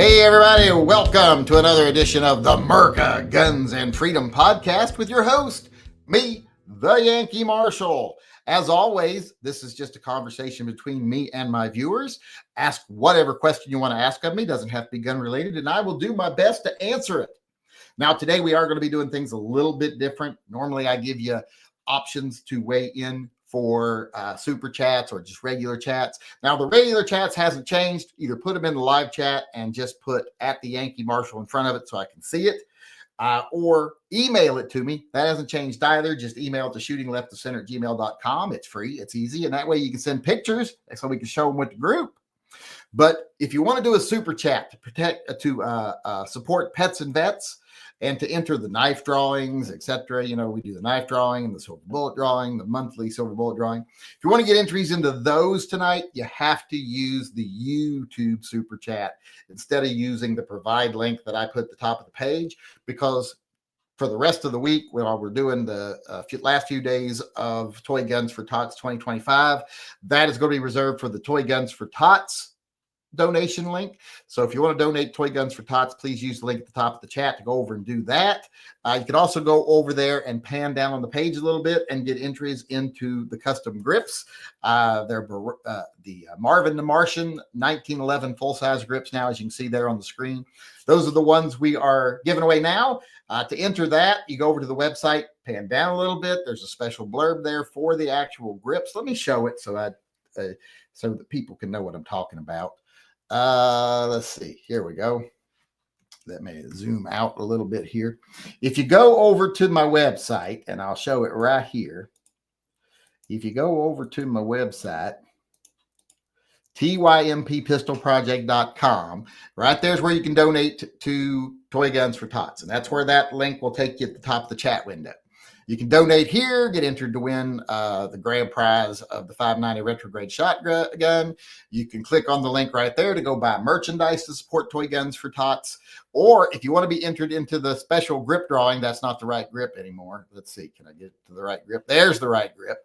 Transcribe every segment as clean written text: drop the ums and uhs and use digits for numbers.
Hey, everybody, welcome to another edition of the Merca Guns and Freedom Podcast with your host, me, the Yankee Marshal. As always, this is just a conversation between me and my viewers. Ask whatever question you want to ask of me. Doesn't have to be gun related, and I will do my best to answer it. Now, today we are going to be doing things a little bit different. Normally, I give you options to weigh in for super chats or just regular chats. Now, the regular chats hasn't changed. Either put them in the live chat and just put at the Yankee Marshal in front of it so I can see it, or email it to me. That hasn't changed either. Just email it to shootingleftofcenter@gmail.com. It's free. It's easy. And that way you can send pictures so we can show them with the group. But if you want to do a super chat to support pets and vets, and to enter the knife drawings, etc. You know, we do the knife drawing and the silver bullet drawing, the monthly silver bullet drawing. If you want to get entries into those tonight, you have to use the YouTube super chat instead of using the provide link that I put at the top of the page, because for the rest of the week, while we're doing the last few days of Toy Guns for Tots 2025, that is going to be reserved for the Toy Guns for Tots donation link. So if you want to donate Toy Guns for Tots, please use the link at the top of the chat to go over and do that. You can also go over there and pan down on the page a little bit and get entries into the custom grips. They're the Marvin the Martian 1911 full-size grips now, as you can see there on the screen. Those are the ones we are giving away now. To enter that, you go over to the website, pan down a little bit. There's a special blurb there for the actual grips. Let me show it so that people can know what I'm talking about. Let's see. Here we go. Let me zoom out a little bit here. If you go over to my website, and I'll show it right here. If you go over to my website, tympistolproject.com, right there's where you can donate to Toy Guns for Tots. And that's where that link will take you at the top of the chat window. You can donate here, get entered to win the grand prize of the 590 retrograde shotgun. You can click on the link right there to go buy merchandise to support Toy Guns for Tots. Or if you want to be entered into the special grip drawing, that's not the right grip anymore. Let's see, can I get to the right grip? There's the right grip.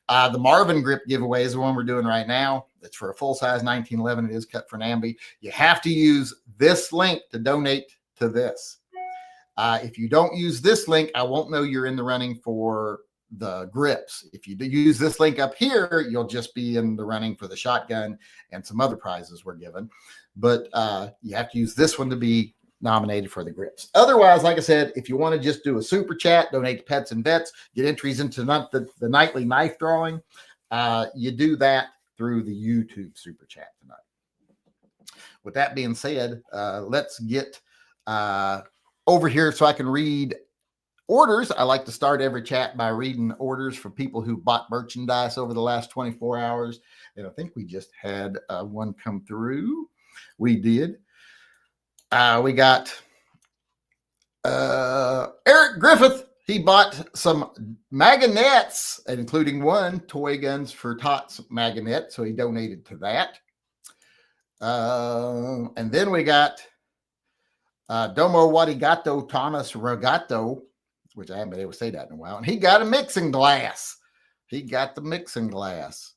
The Marvin grip giveaway is the one we're doing right now. It's for a full-size 1911. It is cut for Namby. You have to use this link to donate to this. If you don't use this link, I won't know you're in the running for the grips. If you do use this link up here, you'll just be in the running for the shotgun and some other prizes we're given. But you have to use this one to be nominated for the grips. Otherwise, like I said, if you want to just do a super chat, donate to pets and vets, get entries into the nightly knife drawing, you do that through the YouTube super chat tonight. With that being said, let's get over here so I can read orders. I like to start every chat by reading orders from people who bought merchandise over the last 24 hours. And I think we just had one come through. We did. We got Eric Griffith. He bought some magnets, including one Toy Guns for Tots magnet. So he donated to that. And then we got Domo Wadigato Thomas Regato, which I haven't been able to say that in a while. And he got a mixing glass. He got the mixing glass.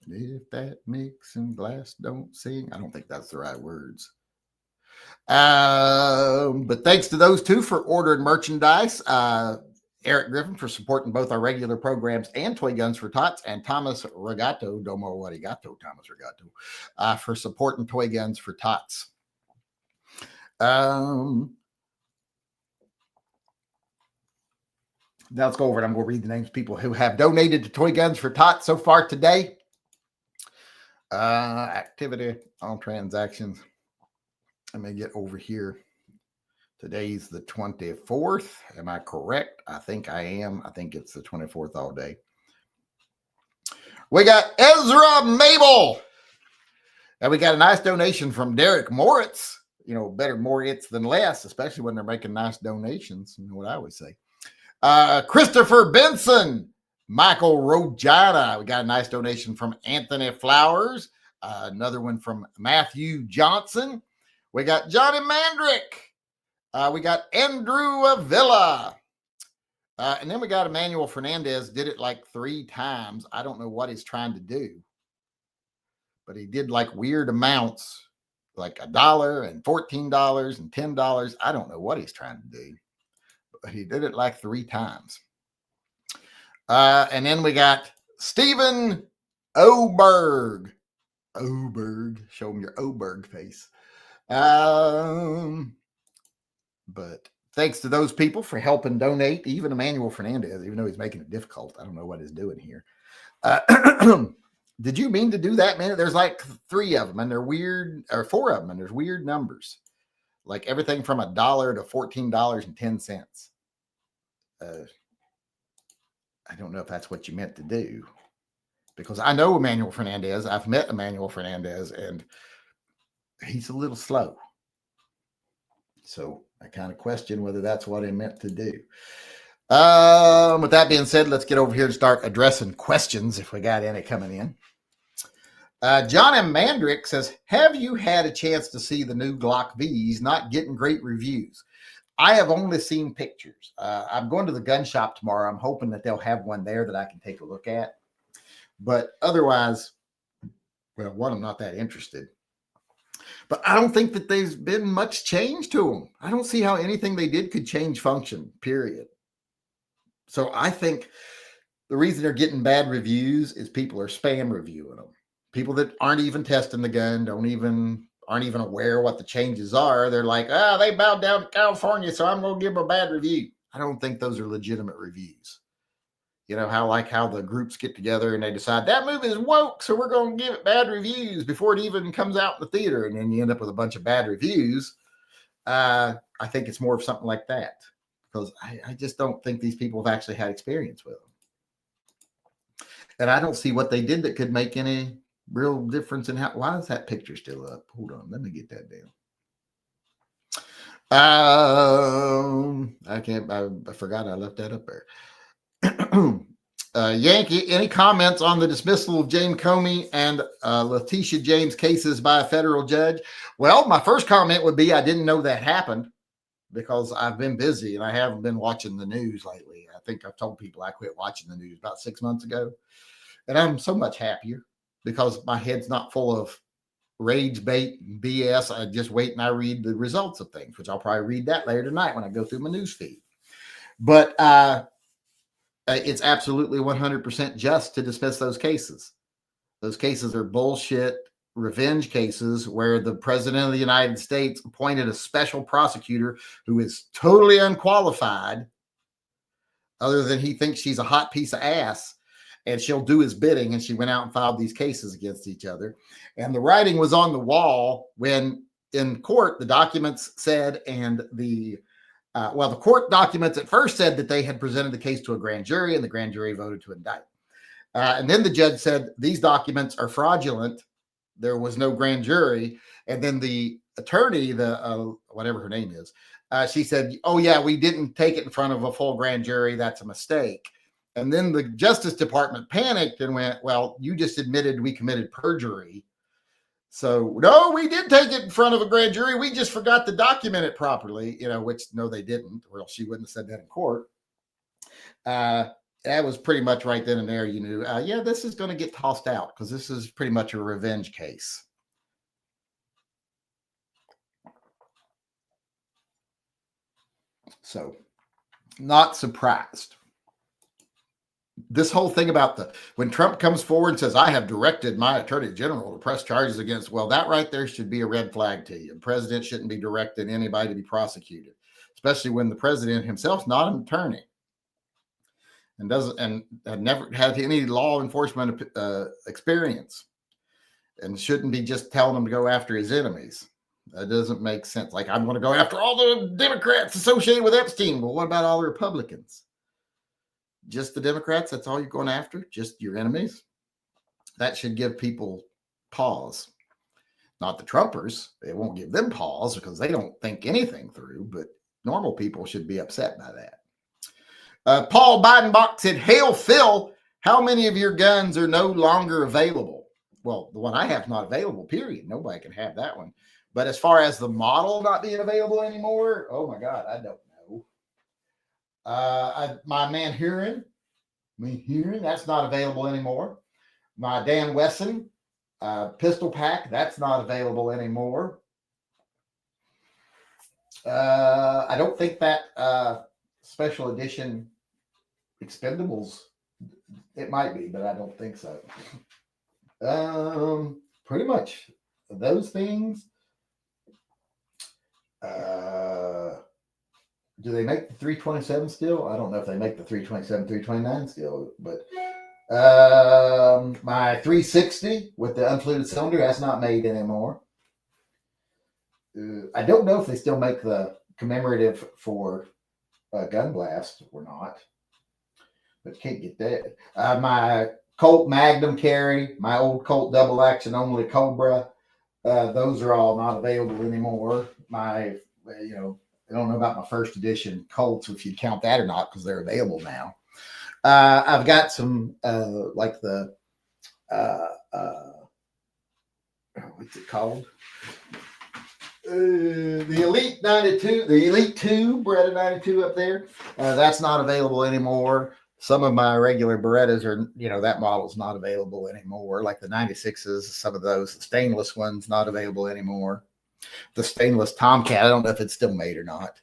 If that mixing glass don't sing. I don't think that's the right words. But thanks to those two for ordering merchandise. Eric Griffin for supporting both our regular programs and Toy Guns for Tots, and Thomas Regato, Domo Wadigato Thomas Regato, for supporting Toy Guns for Tots. Now let's go over it. I'm going to read the names of people who have donated to Toy Guns for Tots so far today. Activity on transactions. Let me get over here. Today's the 24th. Am I correct? I think I am. I think it's the 24th all day. We got Ezra Mabel. And we got a nice donation from Derek Moritz. You know, better more it's than less, especially when they're making nice donations. You know what I always say. Christopher Benson, Michael Rogana. We got a nice donation from Anthony Flowers. Another one from Matthew Johnson. We got Johnny Mandrick. We got Andrew Avila. And then we got Emmanuel Fernandez. Did it like 3 times. I don't know what he's trying to do. But he did like weird amounts. like $1 and $14 and $10. I don't know what he's trying to do, but he did it like 3 times. And then we got Stephen Oberg. Show him your Oberg face. But thanks to those people for helping donate, even Emmanuel Fernandez, even though he's making it difficult. I don't know what he's doing here. Did you mean to do that, man? There's like 3 of them, and they're weird, or 4 of them, and there's weird numbers. Like everything from $1 to $14.10. I don't know if that's what you meant to do, because I know Emmanuel Fernandez. I've met Emmanuel Fernandez, and he's a little slow. So I kind of question whether that's what he meant to do. With that being said, let's get over here and start addressing questions if we got any coming in. John M. Mandrick says, have you had a chance to see the new Glock V's? Not getting great reviews. I have only seen pictures. I'm going to the gun shop tomorrow. I'm hoping that they'll have one there that I can take a look at. But otherwise, well, one, I'm not that interested. But I don't think that there's been much change to them. I don't see how anything they did could change function, period. So I think the reason they're getting bad reviews is people are spam reviewing them. People that aren't even testing the gun, aren't even aware what the changes are. They're like, they bowed down to California, so I'm going to give them a bad review. I don't think those are legitimate reviews. You know, how the groups get together and they decide that movie is woke, so we're going to give it bad reviews before it even comes out in the theater. And then you end up with a bunch of bad reviews. I think it's more of something like that, because I just don't think these people have actually had experience with them. And I don't see what they did that could make any real difference in why is that picture still up? Hold on, let me get that down. I forgot I left that up there. Yankee, any comments on the dismissal of James Comey and Letitia James cases by a federal judge? Well, my first comment would be I didn't know that happened, because I've been busy and I haven't been watching the news lately. I think I've told people I quit watching the news about 6 months ago, and I'm so much happier because my head's not full of rage bait and BS. I just wait and I read the results of things, which I'll probably read that later tonight when I go through my news feed. But it's absolutely 100% just to dismiss those cases. Those cases are bullshit revenge cases where the president of the United States appointed a special prosecutor who is totally unqualified, other than he thinks she's a hot piece of ass and she'll do his bidding. And she went out and filed these cases against each other. And the writing was on the wall when in court, the documents said, and the court documents at first said that they had presented the case to a grand jury and the grand jury voted to indict. And then the judge said, these documents are fraudulent. There was no grand jury. And then the attorney, whatever her name is, she said, oh yeah, we didn't take it in front of a full grand jury. That's a mistake. And then the Justice Department panicked and went, well, you just admitted we committed perjury. So no, we did take it in front of a grand jury. We just forgot to document it properly, which no, they didn't, or else she wouldn't have said that in court. That was pretty much right then and there. You knew, yeah, this is going to get tossed out because this is pretty much a revenge case. So not surprised. This whole thing about when Trump comes forward and says, I have directed my attorney general to press charges against, well, that right there should be a red flag to you. The president shouldn't be directing anybody to be prosecuted, especially when the president himself's not an attorney and had never had any law enforcement experience, and shouldn't be just telling them to go after his enemies. That doesn't make sense. Like, I'm going to go after all the Democrats associated with Epstein. Well, what about all the Republicans? Just the Democrats? That's all you're going after? Just your enemies? That should give people pause. Not the Trumpers. It won't give them pause because they don't think anything through, but normal people should be upset by that. Paul Bidenbach said, hail Phil, how many of your guns are no longer available? Well, the one I have is not available, period. Nobody can have that one. But as far as the model not being available anymore, oh my God, I don't know. My man Huron, that's not available anymore. My Dan Wesson pistol pack, that's not available anymore. I don't think that special edition Expendables. It might be, but I don't think so. Pretty much those things. Do they make the 327 still? I don't know if they make the 327, 329 still, but my 360 with the unfluted cylinder, that's not made anymore. I don't know if they still make the commemorative for Gun Blast or not, but can't get that. My Colt Magnum carry, my old Colt double action only Cobra, those are all not available anymore. My, I don't know about my first edition Colts, if you count that or not, because they're available now. I've got some like the what's it called? The Elite 92, the Elite 2 Beretta 92 up there. That's not available anymore. Some of my regular Berettas are, that model's not available anymore. Like the 96s, some of those, the stainless ones, not available anymore. The stainless Tomcat, I don't know if it's still made or not.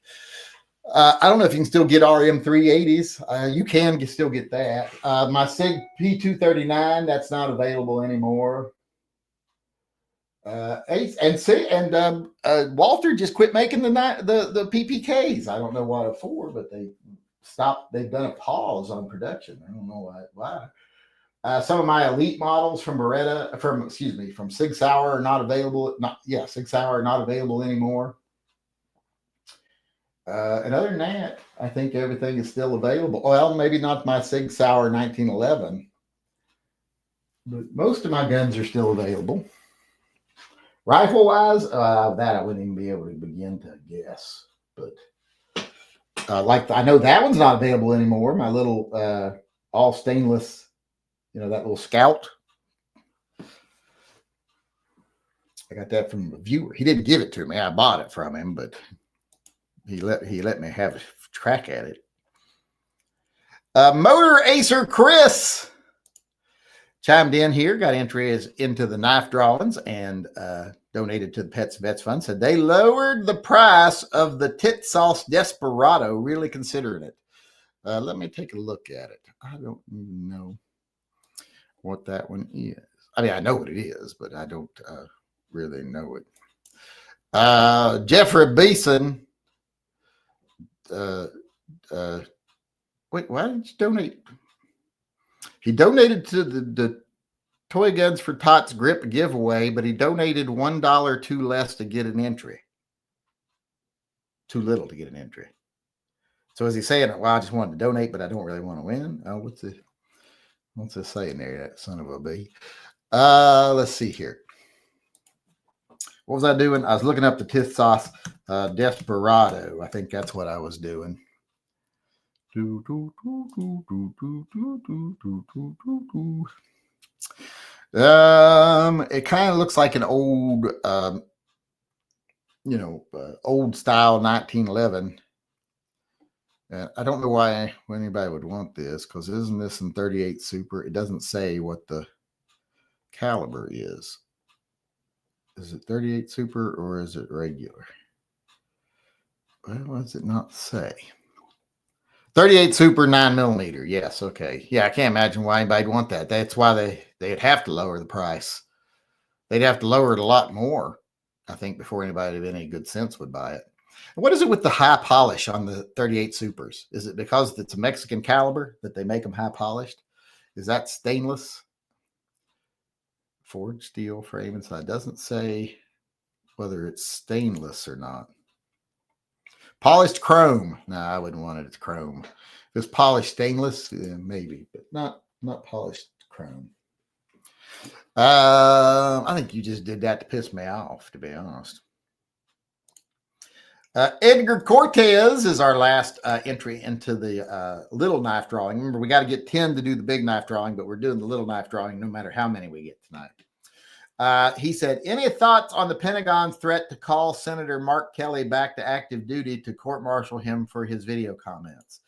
I don't know if you can still get RM 380s. You can still get that. My SIG P239, that's not available anymore. Walter just quit making the PPKs. I don't know why for, but they stopped. They've done a pause on production. I don't know why. Some of my elite models from Beretta, from Sig Sauer are not available. Sig Sauer are not available anymore. And other than that, I think everything is still available. Well, maybe not my Sig Sauer 1911, but most of my guns are still available. Rifle wise, that I wouldn't even be able to begin to guess. But I know that one's not available anymore. My little all stainless, that little Scout. I got that from a viewer. He didn't give it to me. I bought it from him, but he let me have a crack at it. Motor Acer Chris chimed in here, got entries into the knife drawings, and donated to the Pets Vets Fund. Said they lowered the price of the Tit Sauce Desperado, really considering it. Let me take a look at it. I don't even know what that one is. I mean, I know what it is, but I don't really know it. Jeffrey Beeson. Wait, why did you donate? He donated to the Toy Guns for Tots Grip giveaway, but he donated $1 too less to get an entry. Too little to get an entry. So is he saying, well, I just wanted to donate, but I don't really want to win? What's it saying there, that son of a bee? Let's see here. What was I doing? I was looking up the Tit Sauce Desperado. I think that's what I was doing. It kind of looks like an old, old style 1911. I don't know why anybody would want this, because isn't this in 38 Super? It doesn't say what the caliber is. Is it 38 Super or is it regular? Well, what does it not say? 38 Super 9mm. Yes, okay. Yeah, I can't imagine why anybody'd want that. That's why they'd have to lower the price. They'd have to lower it a lot more, I think, before anybody of any good sense would buy it. And what is it with the high polish on the 38 Supers? Is it because it's a Mexican caliber that they make them high polished? Is that stainless? Forged steel frame inside. It doesn't say whether it's stainless or not. Polished chrome. No, I wouldn't want it as chrome. If it's polished stainless, maybe, but not polished chrome. I think you just did that to piss me off, to be honest. Edgar Cortez is our last entry into the little knife drawing. Remember, we got to get 10 to do the big knife drawing, but we're doing the little knife drawing no matter how many we get tonight. He said, any thoughts on the Pentagon's threat to call Senator Mark Kelly back to active duty to court-martial him for his video comments?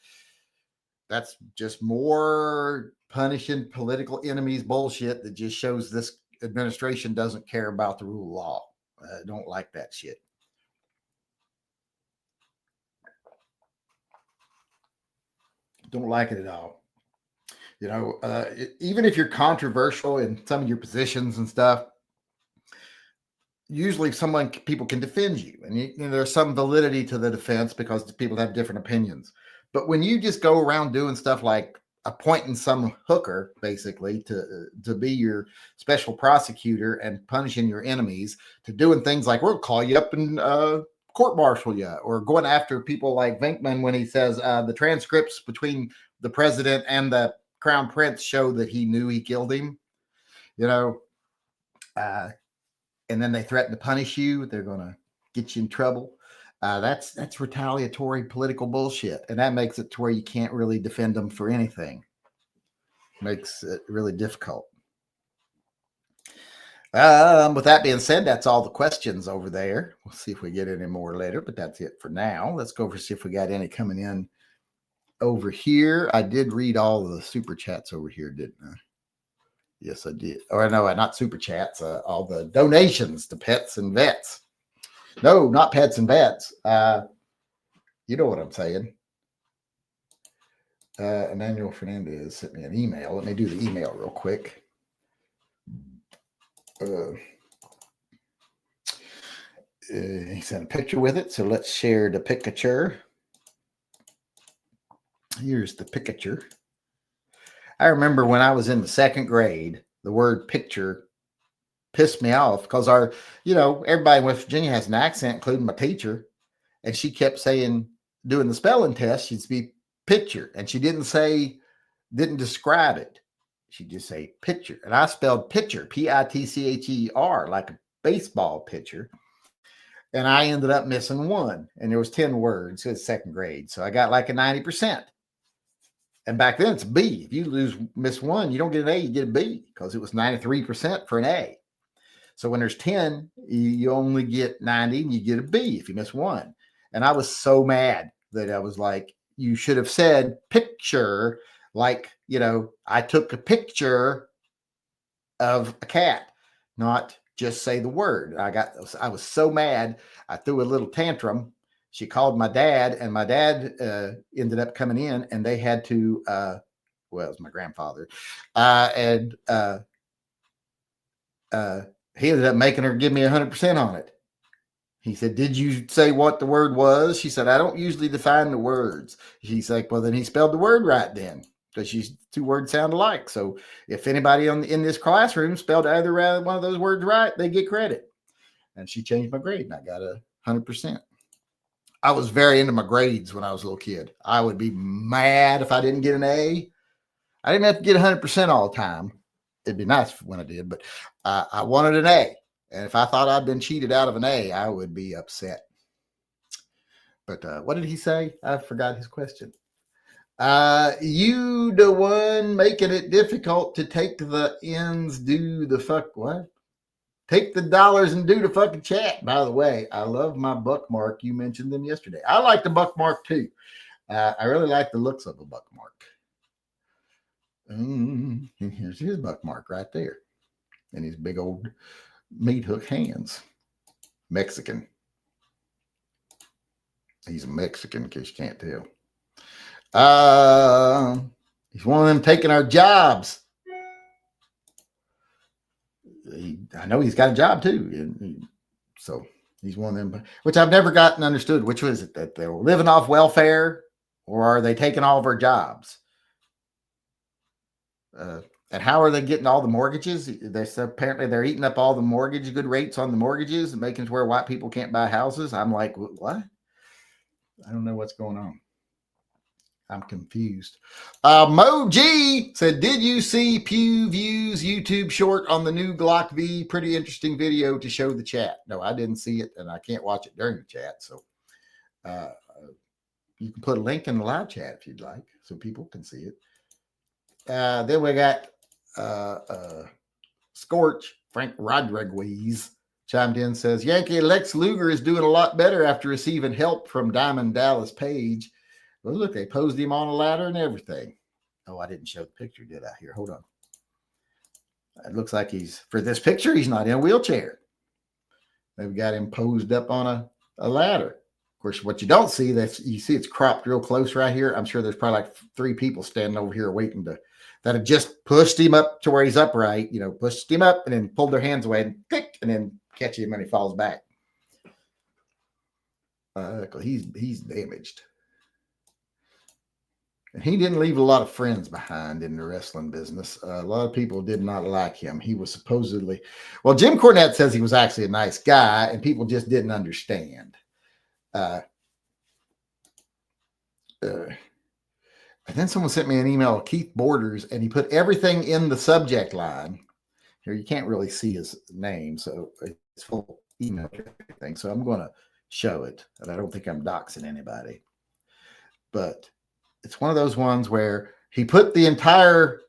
That's just more punishing political enemies bullshit that just shows this administration doesn't care about the rule of law. Don't like that shit. Don't like it at all. Even if you're controversial in some of your positions and stuff, usually people can defend you, and there's some validity to the defense because people have different opinions. But when you just go around doing stuff like appointing some hooker basically to be your special prosecutor and punishing your enemies, to doing things like we'll call you up and court martial you, or going after people like Venkman when he says the transcripts between the president and the crown prince show that he knew he killed him, and then they threaten to punish you. They're going to get you in trouble. That's retaliatory political bullshit. And that makes it to where you can't really defend them for anything. Makes it really difficult. With that being said, that's all the questions over there. We'll see if we get any more later, but that's it for now. Let's go over see if we got any coming in over here. I did read all the super chats over here, didn't I? Yes, I did. Or no, not super chats. All the donations to pets and vets. No, not pets and vets. You know what I'm saying. Emmanuel Fernandez sent me an email. Let me do the email real quick. He sent a picture with it, so let's share the picture. Here's the picture. I remember when I was in the second grade, the word picture pissed me off because everybody in West Virginia has an accent, including my teacher. And she kept saying, doing the spelling test, she'd be picture. And she didn't describe it. She'd just say picture. And I spelled pitcher, Pitcher, like a baseball pitcher. And I ended up missing one. And there was 10 words. It was second grade. So I got like a 90%. And back then it's a B. If you miss one, you don't get an A, you get a B because it was 93% for an A. So when there's 10, you only get 90 and you get a B if you miss one. And I was so mad that I was like, you should have said picture, like, I took a picture of a cat, not just say the word. I was so mad. I threw a little tantrum. She called my dad, and my dad ended up coming in, and they had to, it was my grandfather, and he ended up making her give me 100% on it. He said, did you say what the word was? She said, I don't usually define the words. She's like, well, then he spelled the word right then, because two words sound alike. So if anybody in this classroom spelled either one of those words right, they get credit. And she changed my grade, and I got 100%. I was very into my grades when I was a little kid. I would be mad if I didn't get an A. I didn't have to get 100% all the time. It'd be nice when I did, but I wanted an A. And if I thought I'd been cheated out of an A, I would be upset. But what did he say? I forgot his question. You the one making it difficult to take the ends, do the fuck what? Take the dollars and do the fucking chat. By the way, I love my bookmark. You mentioned them yesterday. I like the bookmark too. I really like the looks of a bookmark. Here's his bookmark right there. And his big old meat hook hands. Mexican. He's a Mexican, in case you can't tell. He's one of them taking our jobs. I know he's got a job too. So he's one of them, which I've never gotten understood. Which was it, that they're living off welfare, or are they taking all of our jobs? And how are they getting all the mortgages? Apparently they're eating up all the good rates on the mortgages and making it where white people can't buy houses. I'm like, what? I don't know what's going on. I'm confused. Mo G said, did you see Pew View's YouTube short on the new Glock V? Pretty interesting video to show the chat. No, I didn't see it, and I can't watch it during the chat. So you can put a link in the live chat if you'd like, so people can see it. Then we got Scorch, Frank Rodriguez chimed in, says, Yankee Lex Luger is doing a lot better after receiving help from Diamond Dallas Page. Well, look, they posed him on a ladder and everything. Oh, I didn't show the picture, did I? Here, hold on. It looks like for this picture, he's not in a wheelchair. They've got him posed up on a ladder. Of course, what you don't see, you see it's cropped real close right here. I'm sure there's probably like 3 people standing over here waiting that have just pushed him up to where he's upright, pushed him up and then pulled their hands away and click, and then catch him when he falls back. He's damaged. And he didn't leave a lot of friends behind in the wrestling business. A lot of people did not like him. He was supposedly, Jim Cornette says he was actually a nice guy, and people just didn't understand. And then someone sent me an email, Keith Borders, and he put everything in the subject line. Here, you can't really see his name, so it's full email and everything. So I'm going to show it, and I don't think I'm doxing anybody. But it's one of those ones where he put the entire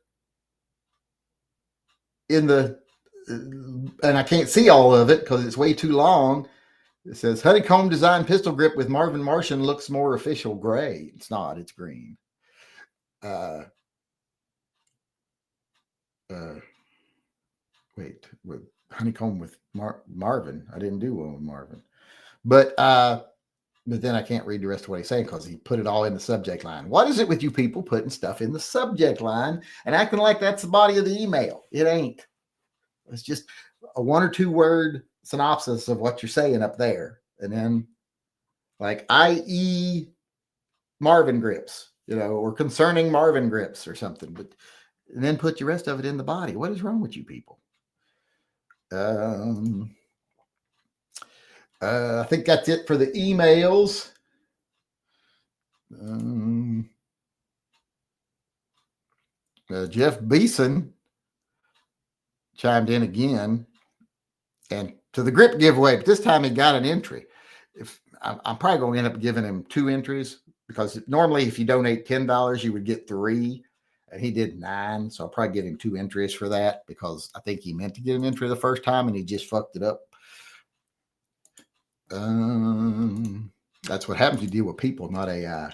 in the, and I can't see all of it because it's way too long. It says honeycomb design pistol grip with Marvin Martian looks more official gray. It's not, it's green. Wait, with honeycomb with Marvin. I didn't do one with Marvin, but then I can't read the rest of what he's saying because he put it all in the subject line. What is it with you people putting stuff in the subject line and acting like that's the body of the email? It ain't. It's just a 1 or 2 word synopsis of what you're saying up there. And then like, i.e. Marvin grips, or concerning Marvin grips or something, and then put the rest of it in the body. What is wrong with you people? I think that's it for the emails. Jeff Beeson chimed in again, and to the grip giveaway, but this time he got an entry. I'm probably going to end up giving him 2 entries, because normally if you donate $10, you would get 3, and he did 9. So I'll probably give him 2 entries for that, because I think he meant to get an entry the first time and he just fucked it up. That's what happens. You deal with people, not AI.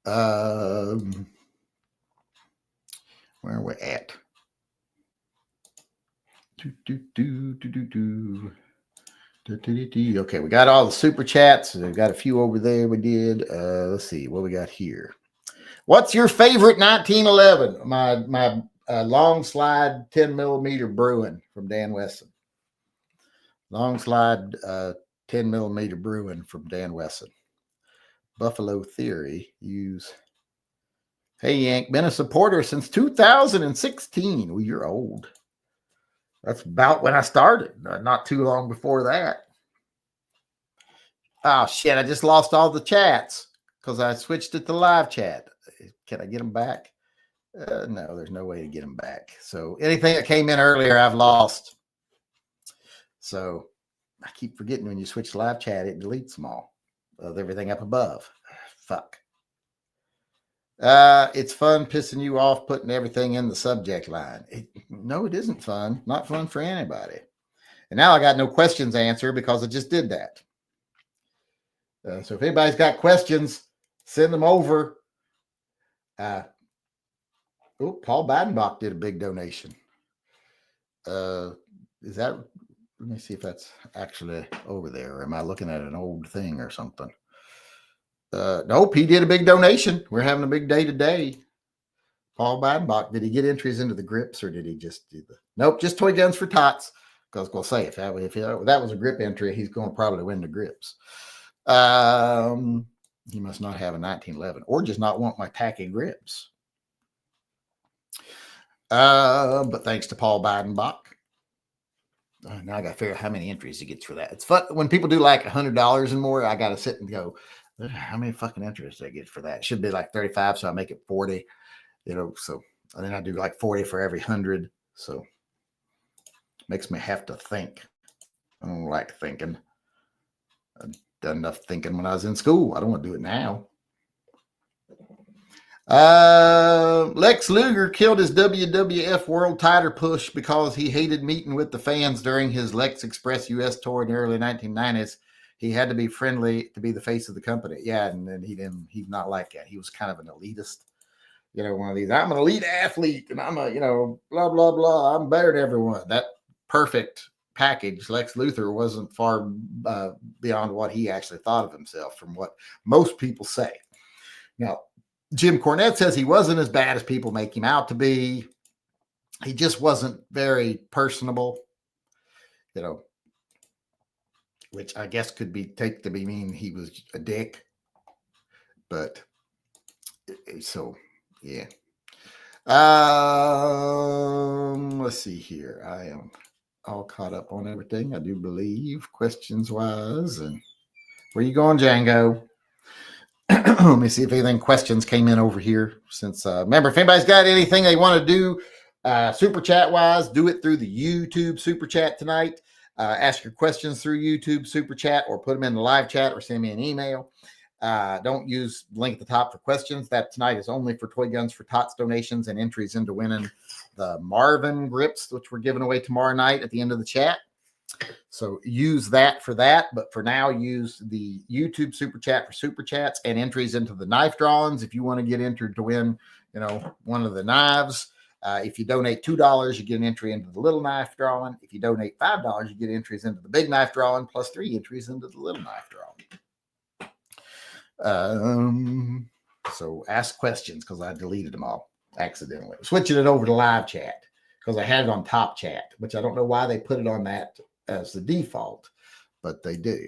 Where are we at? Okay, we got all the super chats. We've got a few over there. We did. Let's see what we got here. What's your favorite 1911? My long slide 10 millimeter Bruin from Dan Wesson. Long slide 10 millimeter Bruin from Dan Wesson. Buffalo Theory use. Hey Yank, been a supporter since 2016. Well, you're old. That's about when I started. Not too long before that. Oh shit! I just lost all the chats because I switched it to live chat. Can I get them back? No, there's no way to get them back. So anything that came in earlier, I've lost. So I keep forgetting when you switch to live chat, it deletes them all of everything up above. Fuck. It's fun pissing you off, putting everything in the subject line. No, it isn't fun. Not fun for anybody. And now I got no questions answered because I just did that. So if anybody's got questions, send them over. Paul Beidenbach did a big donation. Is that? Let me see if that's actually over there. Or am I looking at an old thing or something? Nope, he did a big donation. We're having a big day today. Paul Beidenbach, did he get entries into the grips, or did he just do the? Nope, just toy guns for tots. Because we'll say if that was a grip entry, he's going to probably win the grips. He must not have a 1911, or just not want my tacky grips. But thanks to Paul Beidenbach. Now I got to figure out how many entries he gets for that. It's fun when people do like $100 and more. I got to sit and go, how many fucking entries did I get for that? It should be like 35, so I make it 40. So and then I do like 40 for every 100. So makes me have to think. I don't like thinking. I've done enough thinking when I was in school. I don't want to do it now. Lex Luger killed his WWF World Title push because he hated meeting with the fans during his Lex Express US tour in the early 1990s. He had to be friendly to be the face of the company. Yeah, and then he's not like that. He was kind of an elitist. One of these, I'm an elite athlete and I'm a, blah, blah, blah. I'm better than everyone. That perfect package, Lex Luthor wasn't far beyond what he actually thought of himself, from what most people say. Now, Jim Cornette says he wasn't as bad as people make him out to be. He just wasn't very personable, which I guess could be take to be mean he was a dick. But so, yeah. Let's see here. I am all caught up on everything, I do believe, questions wise. And where you going, Django? Let me see if anything questions came in over here. Since remember, if anybody's got anything they want to do super chat wise, do it through the YouTube super chat tonight. Ask your questions through YouTube super chat, or put them in the live chat, or send me an email. Don't use the link at the top for questions. That tonight is only for Toy Guns for Tots donations and entries into winning the Marvin grips, which we're giving away tomorrow night at the end of the chat. So use that for that. But for now, use the YouTube super chat for super chats and entries into the knife drawings. If you want to get entered to win, one of the knives. If you donate $2, you get an entry into the little knife drawing. If you donate $5, you get entries into the big knife drawing, plus 3 entries into the little knife drawing. So ask questions, because I deleted them all accidentally. Switching it over to live chat, because I had it on top chat, which I don't know why they put it on that as the default, but they do.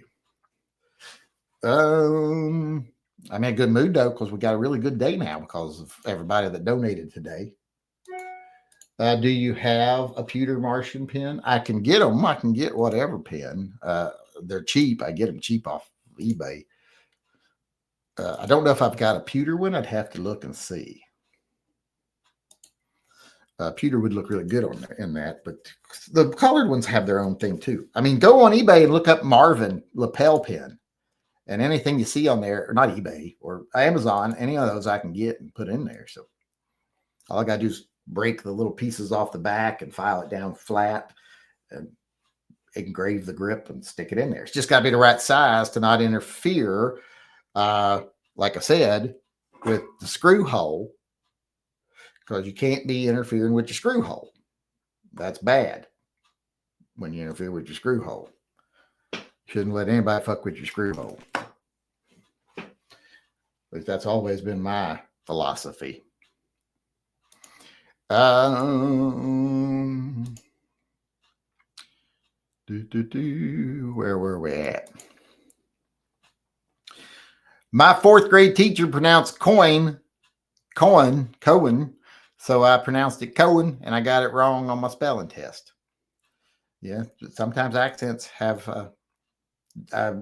I'm in a good mood though, because we got a really good day now because of everybody that donated today. Do you have a pewter Martian pen? I can get them. I can get whatever pen. They're cheap. I get them cheap off eBay. I don't know if I've got a pewter one. I'd have to look and see. Pewter would look really good on there in that, but the colored ones have their own thing too. I mean, go on eBay and look up Marvin lapel pen, and anything you see on there, or not eBay or Amazon, any of those I can get and put in there. So all I got to do is break the little pieces off the back and file it down flat and engrave the grip and stick it in there. It's just got to be the right size to not interfere, like I said, with the screw hole, because you can't be interfering with your screw hole. That's bad when you interfere with your screw hole. Shouldn't let anybody fuck with your screw hole. At least that's always been my philosophy. Where were we at? My 4th grade teacher pronounced Cohen, so I pronounced it Cohen, and I got it wrong on my spelling test. Yeah, sometimes accents have.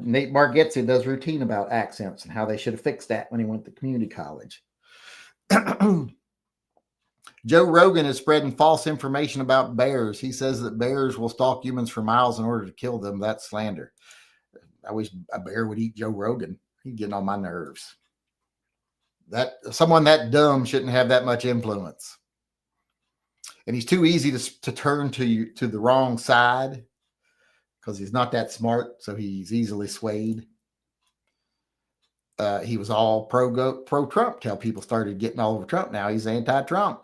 Nate Bargatze does routine about accents and how they should have fixed that when he went to community college. Joe Rogan is spreading false information about bears. He says that bears will stalk humans for miles in order to kill them. That's slander. I wish a bear would eat Joe Rogan. He's getting on my nerves. That someone that dumb shouldn't have that much influence. And he's too easy to turn to the wrong side, because he's not that smart, so he's easily swayed. He was all pro-Trump till people started getting all over Trump. Now he's anti-Trump.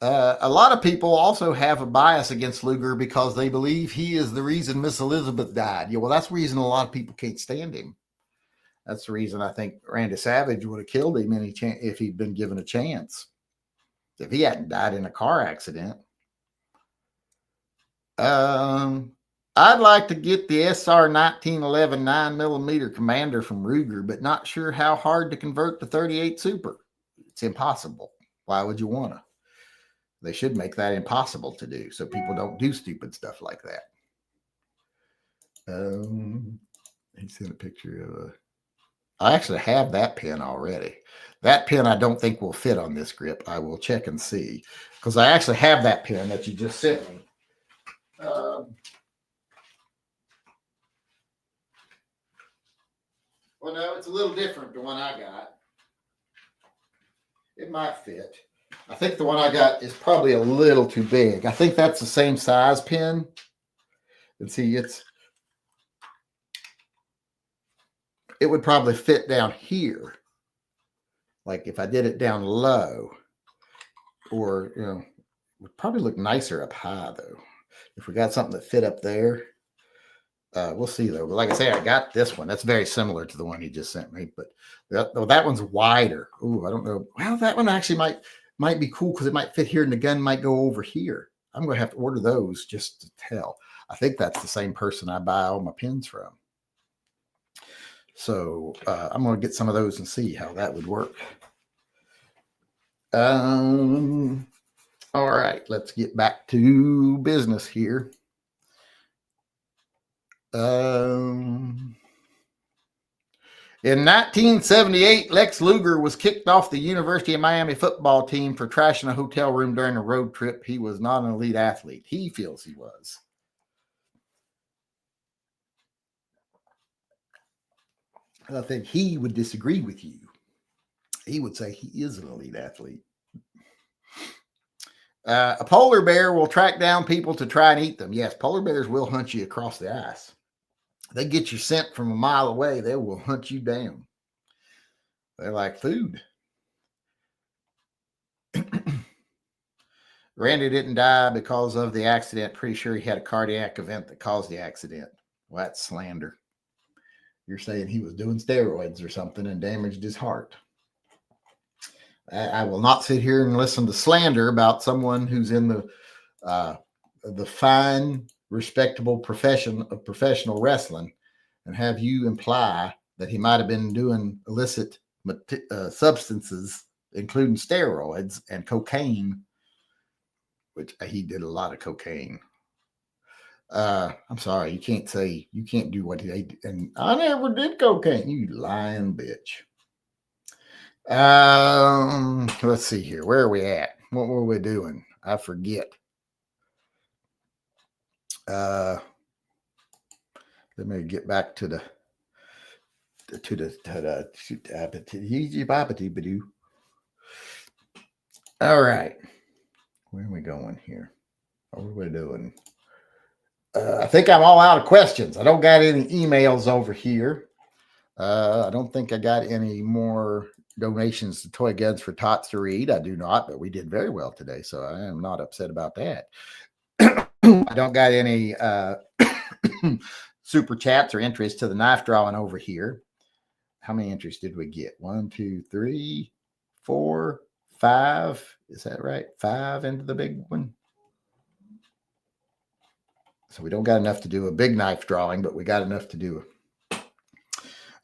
A lot of people also have a bias against Lugar because they believe he is the reason Miss Elizabeth died. Yeah, well, that's the reason a lot of people can't stand him. That's the reason I think Randy Savage would have killed him if he'd been given a chance. If he hadn't died in a car accident. I'd like to get the SR 1911 9mm Commander from Ruger, but not sure how hard to convert to 38 Super. It's impossible. Why would you want to? They should make that impossible to do, so people don't do stupid stuff like that. He sent a picture of I actually have that pen already. That pen I don't think will fit on this grip. I will check and see, because I actually have that pen that you just sent me. Well, no, it's a little different than the one I got. It might fit. I think the one I got is probably a little too big. I think that's the same size pen. And see, it would probably fit down here. Like if I did it down low, or, Would probably look nicer up high, though. If we got something that fit up there, we'll see, though. But like I say, I got this one. That's very similar to the one he just sent me, but that one's wider. Ooh, I don't know. Well, that one actually might be cool because it might fit here, and the gun might go over here. I'm going to have to order those just to tell. I think that's the same person I buy all my pins from. So I'm going to get some of those and see how that would work. All right, let's get back to business here. In 1978, Lex Luger was kicked off the University of Miami football team for trashing a hotel room during a road trip. He was not an elite athlete. He feels he was. I think he would disagree with you. He would say he is an elite athlete. A polar bear will track down people to try and eat them. Yes, polar bears will hunt you across the ice. They get your scent from a mile away. They will hunt you down. They're like food. Randy didn't die because of the accident. Pretty sure he had a cardiac event that caused the accident. Well, that's slander. You're saying he was doing steroids or something and damaged his heart. I will not sit here and listen to slander about someone who's in the fine, respectable profession of professional wrestling and have you imply that he might have been doing illicit substances, including steroids and cocaine, which he did a lot of cocaine. I'm sorry, you can't do what he did. And I never did cocaine, you lying bitch. Let's see here. Where are we at? What were we doing? I forget. Let me get back to the all right. Where are we going here? What are we doing? I think I'm all out of questions. I don't got any emails over here. I don't think I got any more donations to Toy Guns for Tots to read. I do not, but we did very well today, so I am not upset about that. I don't got any super chats or entries to the knife drawing over here. How many entries did we get? 1, 2, 3, 4, 5. Is that right? 5 into the big one. So we don't got enough to do a big knife drawing, but we got enough to do.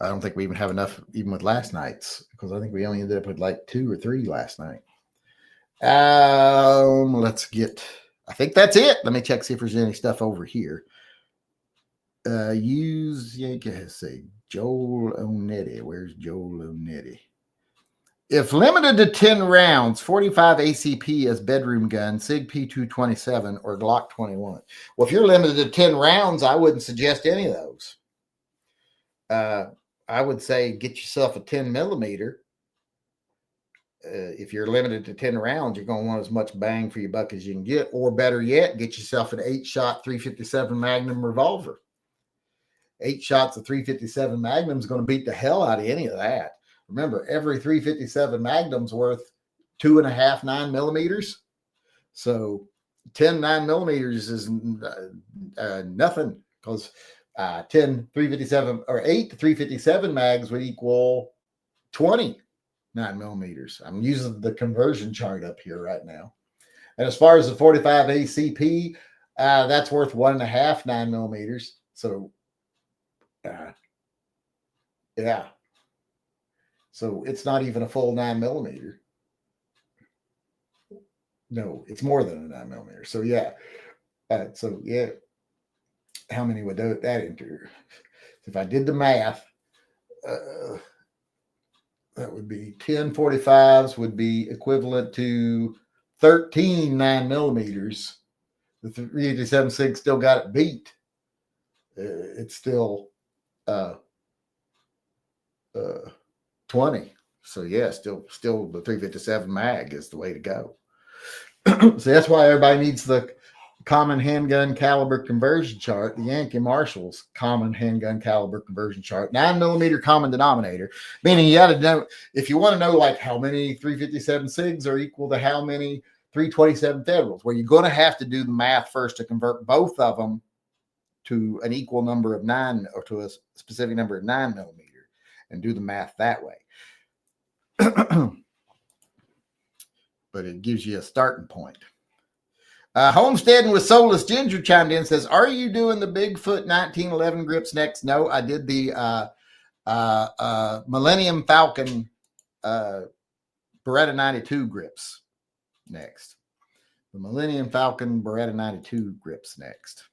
I don't think we even have enough even with last night's, because I think we only ended up with like 2 or 3 last night. Let's get, I think that's it. Let me check, see if there's any stuff over here. Say Joel Onetti. Where's Joel Onetti? If limited to 10 rounds, 45 ACP as bedroom gun, SIG P227 or Glock 21. Well, if you're limited to 10 rounds, I wouldn't suggest any of those. I would say get yourself a 10 millimeter. If you're limited to 10 rounds, you're going to want as much bang for your buck as you can get, or better yet, get yourself an 8-shot 357 Magnum revolver. 8 shots of 357 Magnum is going to beat the hell out of any of that. Remember, every 357 Magnum's worth 2.5 9 millimeters. So 10 9 millimeters is nothing, because 10 357 or 8 357 mags would equal 20 9 millimeters. I'm using the conversion chart up here right now. And as far as the 45 ACP, that's worth 1.5 9 millimeters. So, yeah. So it's not even a full 9 millimeter. No, it's more than a 9 millimeter. So, yeah. How many would that enter? If I did the math, that would be 10 45s would be equivalent to 13 9 millimeters. The 387 SIG still got it beat. It's still 20. So yeah, still the 357 mag is the way to go. So that's why everybody needs the common handgun caliber conversion chart, the Yankee Marshall's common handgun caliber conversion chart, 9 millimeter common denominator, meaning you got to know, if you want to know like how many 357 SIGs are equal to how many 327 federals, where you're going to have to do the math first to convert both of them to an equal number of 9, or to a specific number of 9 millimeter, and do the math that way. But it gives you a starting point. Homesteading with Soulless Ginger chimed in, says, are you doing the Bigfoot 1911 grips next? No, I did the Millennium Falcon Beretta 92 grips next. The Millennium Falcon Beretta 92 grips next.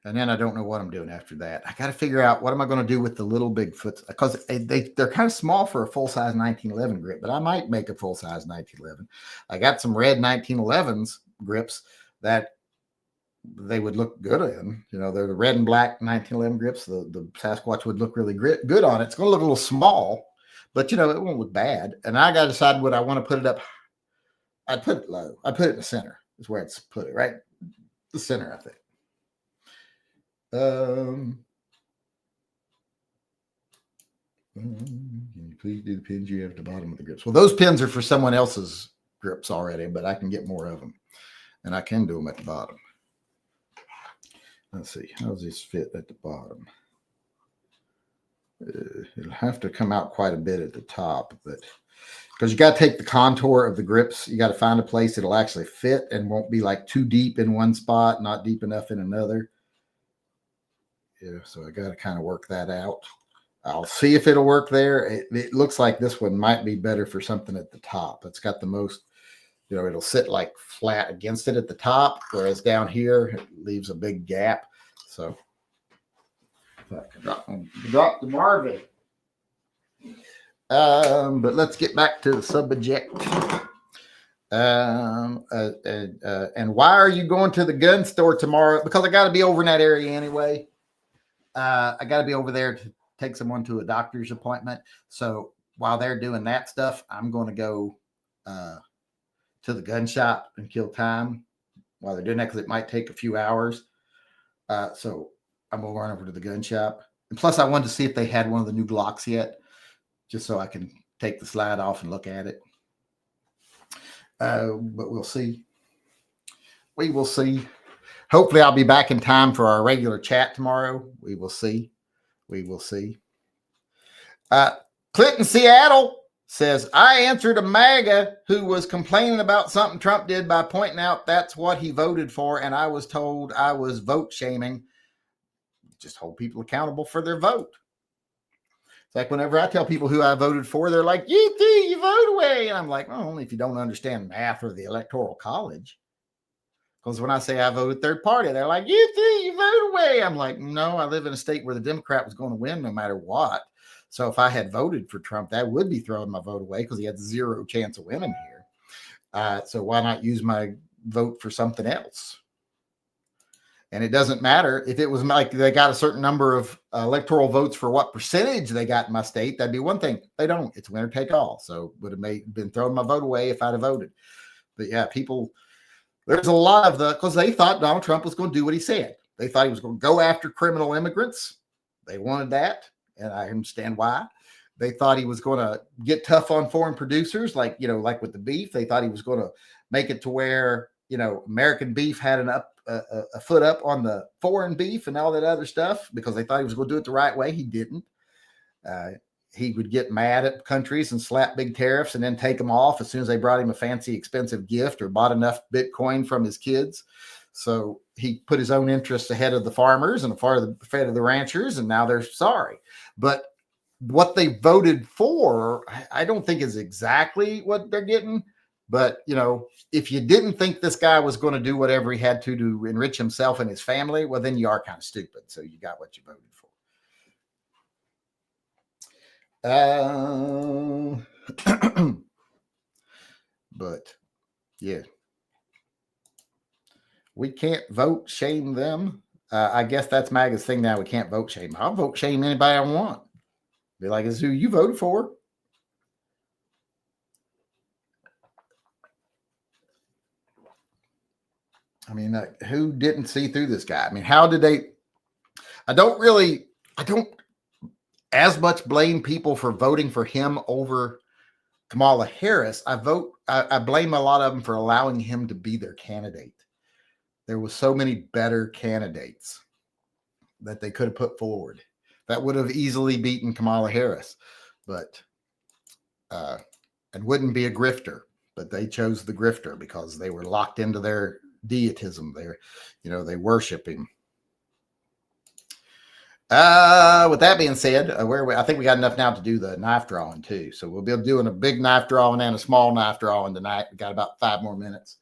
And then I don't know what I'm doing after that. I got to figure out what am I going to do with the little Bigfoots, because they're kind of small for a full-size 1911 grip, but I might make a full-size 1911. I got some red 1911s grips that they would look good in. You know, they're the red and black 1911 grips. The Sasquatch would look really good on it. It's going to look a little small, but, you know, it won't look bad. And I got to decide what I want to put it up. I'd put it low. I put it in the center is where it's put it, right? The center, I think. Can you please do the pins you have at the bottom of the grips? Well, those pins are for someone else's grips already, but I can get more of them, and I can do them at the bottom. Let's see, how does this fit at the bottom? It'll have to come out quite a bit at the top, but because you got to take the contour of the grips, you got to find a place that'll actually fit and won't be like too deep in one spot, not deep enough in another. Yeah, so I got to kind of work that out. I'll see if it'll work there. It looks like this one might be better for something at the top. It's got the most, you know, it'll sit like flat against it at the top, whereas down here it leaves a big gap. So if I can drop the Marvin. But let's get back to the subject. And why are you going to the gun store tomorrow? Because I got to be over in that area anyway. I got to be over there to take someone to a doctor's appointment. So while they're doing that stuff, I'm going to go to the gun shop and kill time while they're doing that, because it might take a few hours. So I'm going to run over to the gun shop. And plus, I wanted to see if they had one of the new Glocks yet, just so I can take the slide off and look at it. But we'll see. We will see. Hopefully I'll be back in time for our regular chat tomorrow. We will see. We will see. Clinton Seattle says, I answered a MAGA who was complaining about something Trump did by pointing out that's what he voted for, and I was told I was vote shaming. Just hold people accountable for their vote. It's like whenever I tell people who I voted for, they're like, you vote away. And I'm like, well, only if you don't understand math or the Electoral College. Because when I say I voted third party, they're like, you vote away. I'm like, no, I live in a state where the Democrat was going to win no matter what. So if I had voted for Trump, that would be throwing my vote away because he had zero chance of winning here. So why not use my vote for something else? And it doesn't matter if it was like they got a certain number of electoral votes for what percentage they got in my state. That'd be one thing. They don't. It's winner take all. So would have been throwing my vote away if I'd have voted. But yeah, people... There's a lot of because they thought Donald Trump was going to do what he said. They thought he was going to go after criminal immigrants. They wanted that, and I understand why. They thought he was going to get tough on foreign producers, like with the beef. They thought he was going to make it to where, American beef had a foot up on the foreign beef and all that other stuff, because they thought he was going to do it the right way. He didn't. He would get mad at countries and slap big tariffs and then take them off as soon as they brought him a fancy, expensive gift or bought enough Bitcoin from his kids. So he put his own interests ahead of the farmers and ahead of the ranchers, and now they're sorry. But what they voted for, I don't think is exactly what they're getting. But, if you didn't think this guy was going to do whatever he had to enrich himself and his family, well, then you are kind of stupid. So you got what you voted for. But yeah, we can't vote shame them. I guess that's MAGA's thing now. We can't vote shame. I'll vote shame anybody I want. Be like, it's who you voted for. I mean, who didn't see through this guy? I mean, how did they? I don't as much blame people for voting for him over Kamala Harris, I blame a lot of them for allowing him to be their candidate. There was so many better candidates that they could have put forward that would have easily beaten Kamala Harris, but and wouldn't be a grifter. But they chose the grifter because they were locked into their deitism. They worship him. With that being said, I think we got enough now to do the knife drawing too. So we'll be doing a big knife drawing and a small knife drawing tonight. We got about 5 more minutes.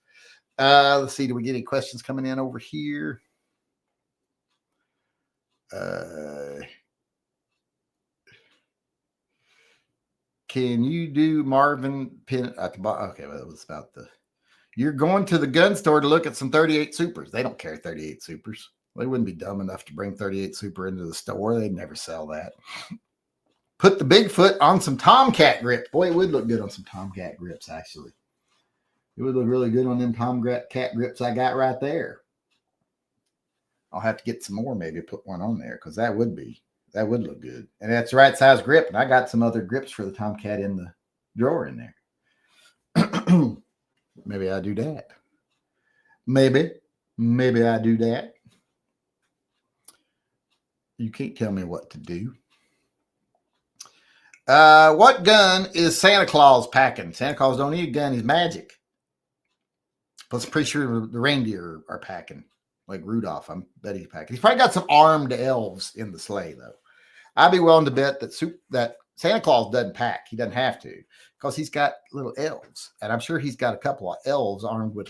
Let's see. Do we get any questions coming in over here? Can you do Marvin Pin at the bottom? Okay, well, it was about you're going to the gun store to look at some 38 Supers. They don't carry 38 Supers. They wouldn't be dumb enough to bring 38 Super into the store. They'd never sell that. Put the Bigfoot on some Tomcat grips. Boy, it would look good on some Tomcat grips, actually. It would look really good on them Tomcat grips I got right there. I'll have to get some more, maybe put one on there, because that would look good. And that's the right size grip. And I got some other grips for the Tomcat in the drawer in there. Maybe I do that. Maybe I do that. You can't tell me what to do. What gun is Santa Claus packing? Santa Claus don't need a gun. He's magic. Plus, I'm pretty sure the reindeer are packing. Like Rudolph, I bet he's packing. He's probably got some armed elves in the sleigh, though. I'd be willing to bet that Santa Claus doesn't pack. He doesn't have to, because he's got little elves. And I'm sure he's got a couple of elves armed with,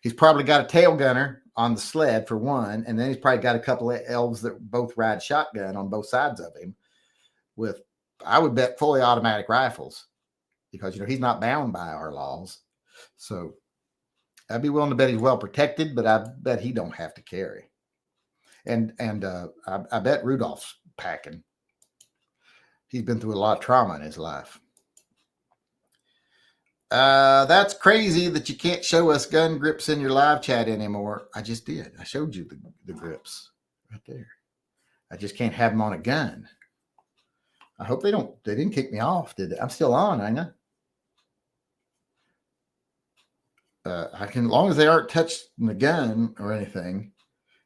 he's probably got a tail gunner on the sled for one, and then he's probably got a couple of elves that both ride shotgun on both sides of him with, I would bet, fully automatic rifles, because he's not bound by our laws. So I'd be willing to bet he's well protected, but I bet he don't have to carry. And I bet Rudolph's packing. He's been through a lot of trauma in his life. That's crazy that you can't show us gun grips in your live chat anymore. I just did. I showed you the grips right there. I just can't have them on a gun. I hope they didn't kick me off, did they? I'm still on, ain't I? I can, as long as they aren't touching the gun or anything.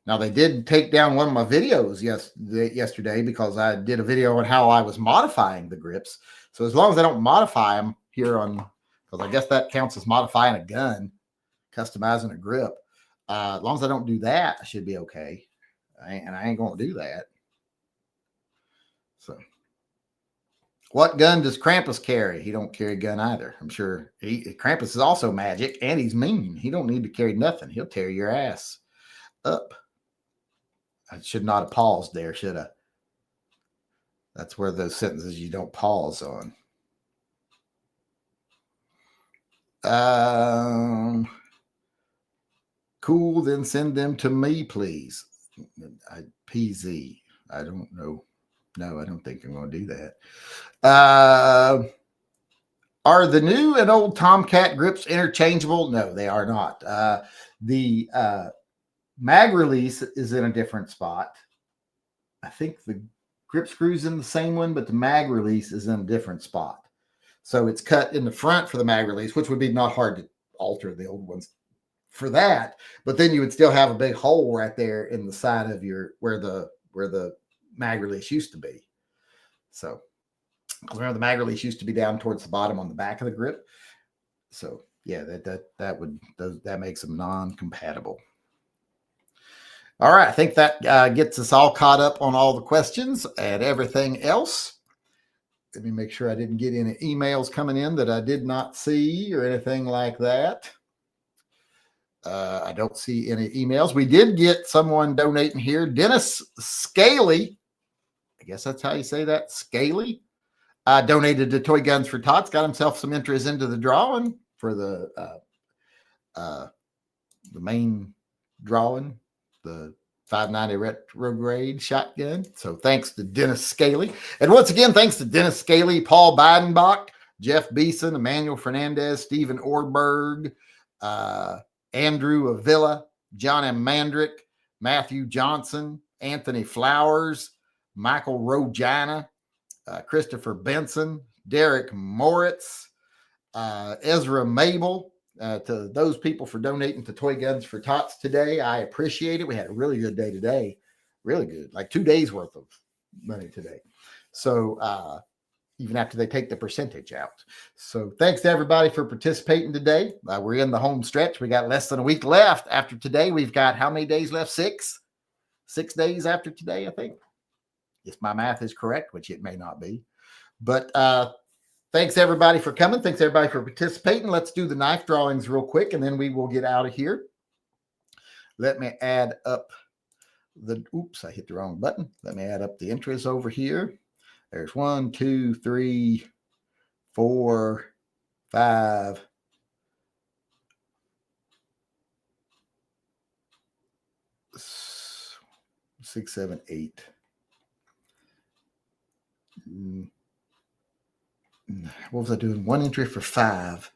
Now, they did take down one of my videos yesterday because I did a video on how I was modifying the grips. So as long as I don't modify them here on, because I guess that counts as modifying a gun, customizing a grip. As long as I don't do that, I should be okay. I ain't going to do that. So, what gun does Krampus carry? He don't carry a gun either. I'm sure Krampus is also magic, and he's mean. He don't need to carry nothing. He'll tear your ass up. I should not have paused there, should I? That's where those sentences you don't pause on. Cool, then send them to me, please. PZ. I don't know. No, I don't think I'm going to do that. Are the new and old Tomcat grips interchangeable? No, they are not. The mag release is in a different spot. I think the grip screw's in the same one, but the mag release is in a different spot. So it's cut in the front for the mag release, which would be not hard to alter the old ones for that. But then you would still have a big hole right there in the side of where the mag release used to be. So, because remember, the mag release used to be down towards the bottom on the back of the grip. So yeah, that makes them non-compatible. All right, I think that gets us all caught up on all the questions and everything else. Let me make sure I didn't get any emails coming in that I did not see or anything like that. I don't see any emails. We did get someone donating here. Dennis Scaly, I guess that's how you say that, Scaly, donated to Toy Guns for Tots, got himself some entries into the drawing for the main drawing, the 590 retrograde shotgun. So thanks to Dennis Scaly. And once again, thanks to Dennis Scaly, Paul Bidenbach, Jeff Beeson, Emmanuel Fernandez, Stephen Orberg, Andrew Avila, John M. Mandrick, Matthew Johnson, Anthony Flowers, Michael Rogina, Christopher Benson, Derek Moritz, Ezra Mabel, to those people for donating to Toy Guns for Tots today. I appreciate it. We had a really good day today. Really good. Like 2 days worth of money today. So even after they take the percentage out. So thanks to everybody for participating today. We're in the home stretch. We got less than a week left. After today, we've got how many days left? 6 days after today, I think. If my math is correct, which it may not be. But thanks everybody for coming. Thanks everybody for participating. Let's do the knife drawings real quick, and then we will get out of here. Let me add up oops, I hit the wrong button. Let me add up the entries over here. There's 1, 2, 3, 4, 5, 6, 7, 8. What was I doing? 1 entry for 5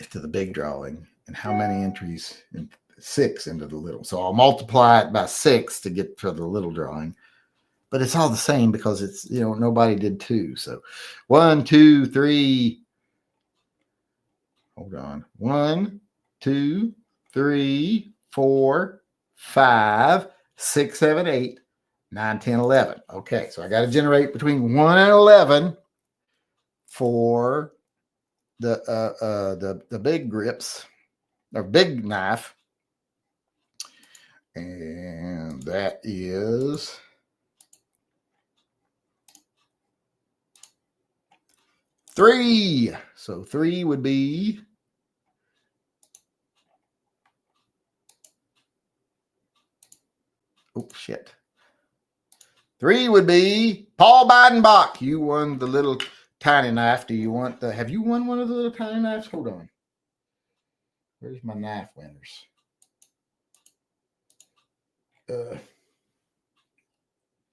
to the big drawing, and how many entries? 6 into the little. So I'll multiply it by 6 to get to the little drawing. But it's all the same because it's, nobody did 2. So 1, 2, 3. Hold on. 1, 2, 3, 4, 5, 6, 7, 8, 9, 10, 11. Okay, so I got to generate between 1 and 11 for the big grips or big knife, and that is 3. So 3 would be shit. 3 would be Paul Bidenbach. You won the little tiny knife. Do you want have you won one of the little tiny knives? Hold on. Where's my knife winners?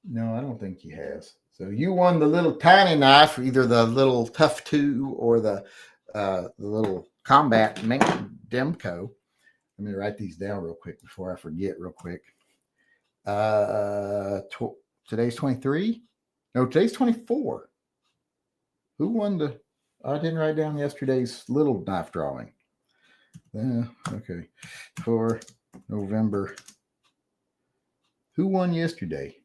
No, I don't think he has. So you won the little tiny knife, either the little Tough 2 or the little Combat Demco. Let me write these down real quick before I forget real quick. Today's 23? No, today's 24. Who won I didn't write down yesterday's little knife drawing. Okay. For November. Who won yesterday?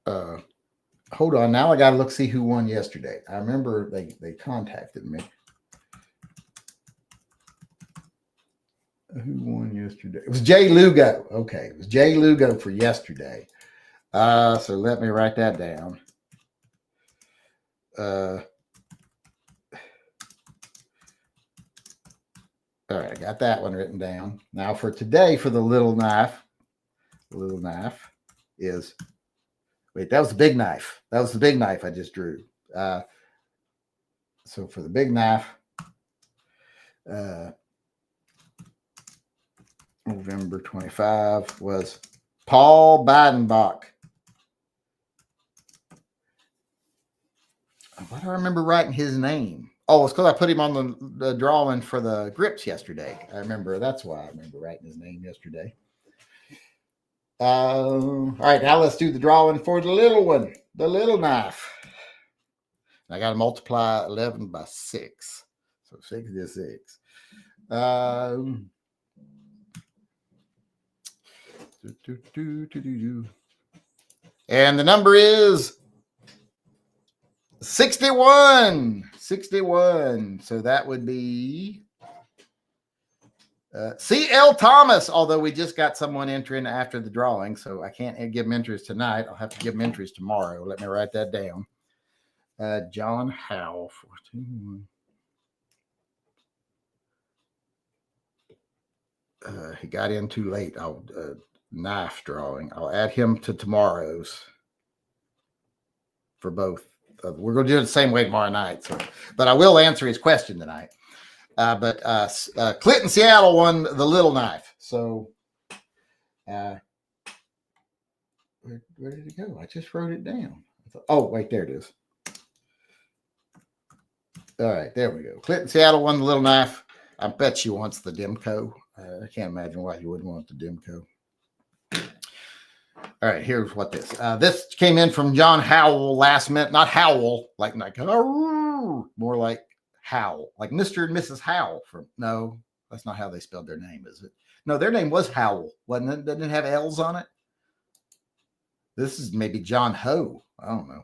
Hold on. Now I got to see who won yesterday. I remember they contacted me. Who won yesterday? It was Jay Lugo. Okay. It was Jay Lugo for yesterday. So let me write that down. All right. I got that one written down. Now for today, for the little knife is, wait, that was the big knife. That was the big knife I just drew. So for the big knife, November 25 was Paul Bidenbach. Why do I remember writing his name? Oh, it's because I put him on the drawing for the grips yesterday. I remember. That's why I remember writing his name yesterday. All right, now let's do the drawing for the little one, the little knife. I got to multiply 11 by 6. So 6 is 6. And the number is 61. 61. So that would be C.L. Thomas, although we just got someone entering after the drawing, so I can't give them entries tonight. I'll have to give them entries tomorrow. Let me write that down. John Howell, 14. He got in too late. Knife drawing. I'll add him to tomorrow's for both. We're going to do it the same way tomorrow night. So, but I will answer his question tonight. But Clinton Seattle won the little knife. So where did it go? I just wrote it down. Oh, wait, there it is. All right, there we go. Clinton Seattle won the little knife. I bet she wants the Demco. I can't imagine why you wouldn't want the Demco. All right, here's what this came in from John Howell last minute. Not Howell, like more like Howell, like Mr. and Mrs. Howell from. No, that's not how they spelled their name, is it? No, their name was Howell, wasn't it? Didn't it have L's on it? This is maybe John Ho. I don't know.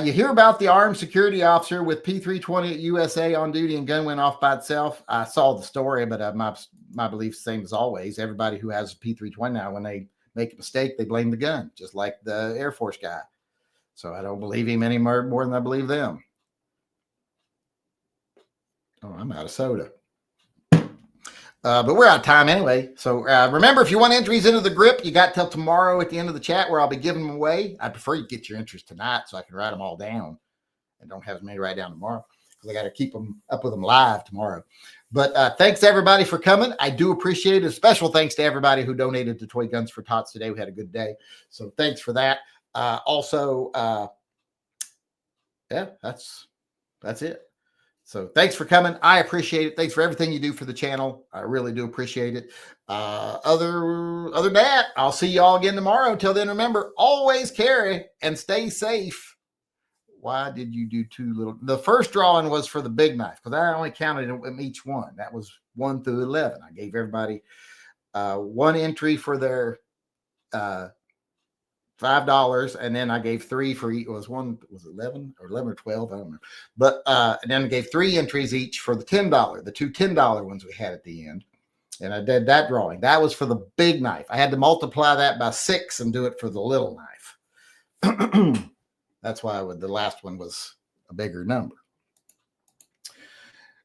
You hear about the armed security officer with P320 at USA on duty and gun went off by itself. I saw the story, but my belief's the same as always. Everybody who has a P320 now, when they make a mistake, they blame the gun, just like the Air Force guy. So I don't believe him any more than I believe them. Oh, I'm out of soda. But we're out of time anyway. So remember, if you want entries into the grip, you got till tomorrow at the end of the chat where I'll be giving them away. I prefer you get your entries tonight so I can write them all down and don't have as many write down tomorrow because I got to keep them up with them live tomorrow. But thanks everybody for coming. I do appreciate it. A special thanks to everybody who donated to Toy Guns for Tots today. We had a good day. So thanks for that. Yeah, that's it. So thanks for coming. I appreciate it. Thanks for everything you do for the channel. I really do appreciate it. Other than that, I'll see you all again tomorrow. Until then, remember, always carry and stay safe. Why did you do two little? The first drawing was for the big knife because I only counted each one. That was 1 through 11. I gave everybody one entry for their $5, and then I gave 3 for each. Was 11 or 12? I don't know. But and then I gave 3 entries each for the $10, the two $10 ones we had at the end. And I did that drawing. That was for the big knife. I had to multiply that by 6 and do it for the little knife. That's why the last one was a bigger number.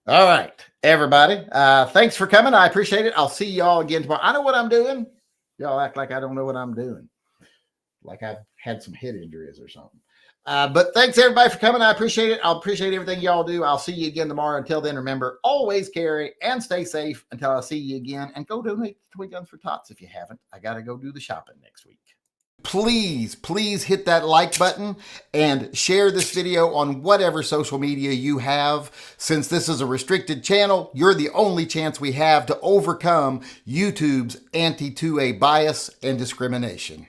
All right, everybody. Thanks for coming. I appreciate it. I'll see y'all again tomorrow. I know what I'm doing. Y'all act like I don't know what I'm doing. Like I've had some head injuries or something. But thanks everybody for coming. I appreciate it. I'll appreciate everything y'all do. I'll see you again tomorrow. Until then, remember, always carry and stay safe until I see you again. And go donate to Toy Guns for Tots if you haven't. I got to go do the shopping next week. Please hit that like button and share this video on whatever social media you have. Since this is a restricted channel, you're the only chance we have to overcome YouTube's anti-2A bias and discrimination.